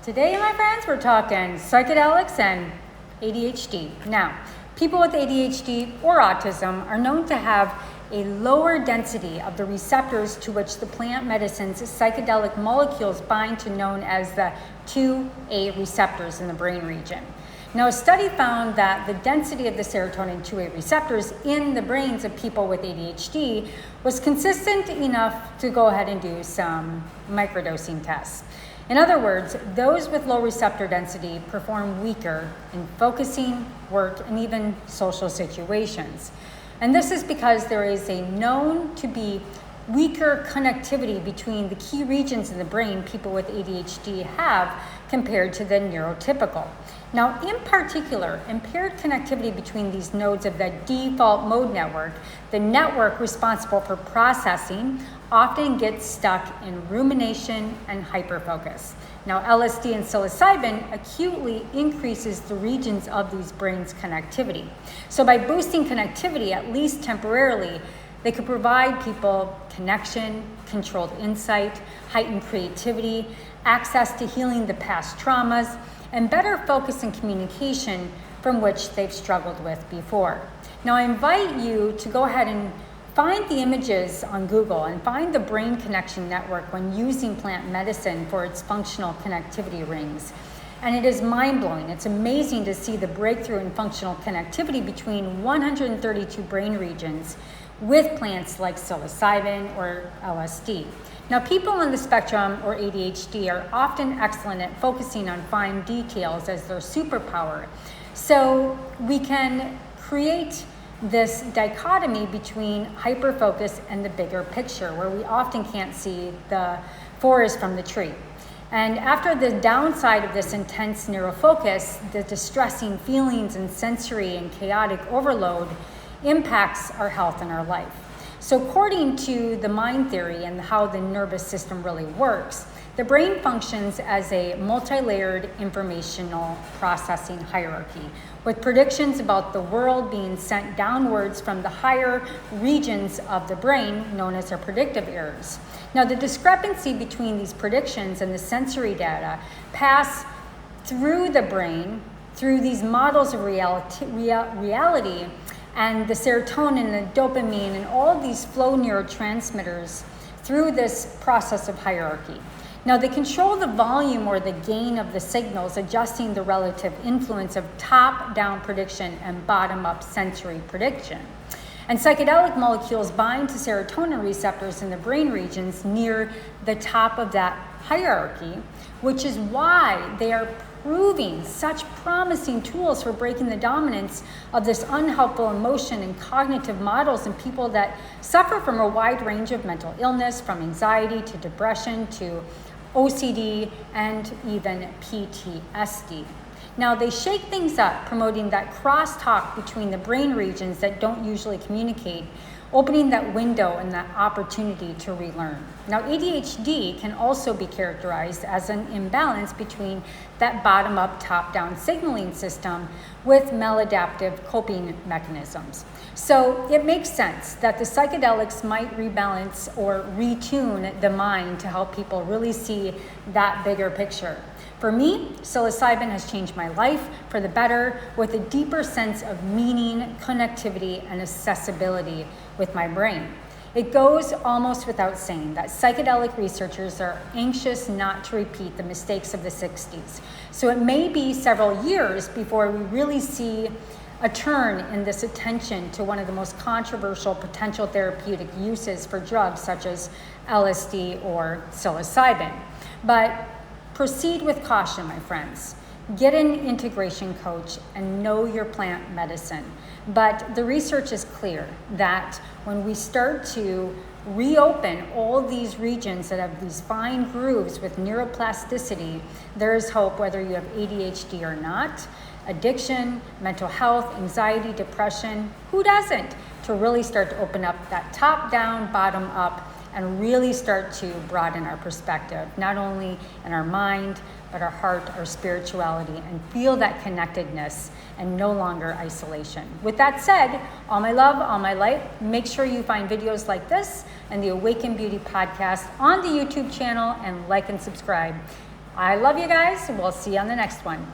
Today, my friends, we're talking psychedelics and ADHD. Now, people with ADHD or autism are known to have a lower density of the receptors to which the plant medicine's psychedelic molecules bind to, known as the 2A receptors in the brain region. Now, a study found that the density of the serotonin 2A receptors in the brains of people with ADHD was consistent enough to go ahead and do some microdosing tests. In other words, those with low receptor density perform weaker in focusing, work, and even social situations. And this is because there is a known to be weaker connectivity between the key regions in the brain people with ADHD have compared to the neurotypical. Now, in particular, impaired connectivity between these nodes of the default mode network, the network responsible for processing, often gets stuck in rumination and hyperfocus. Now, LSD and psilocybin acutely increases the regions of these brains' connectivity. So by boosting connectivity, at least temporarily, they could provide people connection, controlled insight, heightened creativity, access to healing the past traumas, and better focus and communication from which they've struggled with before. Now, I invite you to go ahead and find the images on Google and find the brain connection network when using plant medicine for its functional connectivity rings. And it is mind-blowing. It's amazing to see the breakthrough in functional connectivity between 132 brain regions with plants like psilocybin or LSD. Now, people on the spectrum or ADHD are often excellent at focusing on fine details as their superpower. So we can create this dichotomy between hyperfocus and the bigger picture, where we often can't see the forest from the tree. And after the downside of this intense neurofocus, the distressing feelings and sensory and chaotic overload impacts our health and our life. So according to the mind theory and how the nervous system really works, the brain functions as a multi-layered informational processing hierarchy, with predictions about the world being sent downwards from the higher regions of the brain, known as our predictive areas. Now, the discrepancy between these predictions and the sensory data pass through the brain, through these models of reality, and the serotonin and the dopamine and all these flow neurotransmitters through this process of hierarchy. Now, they control the volume or the gain of the signals, adjusting the relative influence of top-down prediction and bottom-up sensory prediction. And psychedelic molecules bind to serotonin receptors in the brain regions near the top of that hierarchy, which is why they are proving such promising tools for breaking the dominance of this unhelpful emotion and cognitive models in people that suffer from a wide range of mental illness, from anxiety to depression to OCD and even PTSD. Now, they shake things up, promoting that crosstalk between the brain regions that don't usually communicate, opening that window and that opportunity to relearn. Now, ADHD can also be characterized as an imbalance between that bottom-up, top-down signaling system with maladaptive coping mechanisms. So it makes sense that the psychedelics might rebalance or retune the mind to help people really see that bigger picture. For me, psilocybin has changed my life for the better, with a deeper sense of meaning, connectivity, and accessibility with my brain. It goes almost without saying that psychedelic researchers are anxious not to repeat the mistakes of the 60s. So it may be several years before we really see a turn in this attention to one of the most controversial potential therapeutic uses for drugs such as LSD or psilocybin. But proceed with caution, my friends. Get an integration coach and know your plant medicine. But the research is clear that when we start to reopen all these regions that have these fine grooves with neuroplasticity, there is hope whether you have ADHD or not, addiction, mental health, anxiety, depression, who doesn't? To really start to open up that top down, bottom up, and really start to broaden our perspective, not only in our mind, but our heart, our spirituality, and feel that connectedness and no longer isolation. With that said, all my love, all my light, make sure you find videos like this and the Awaken Beauty podcast on the YouTube channel and like and subscribe. I love you guys. We'll see you on the next one.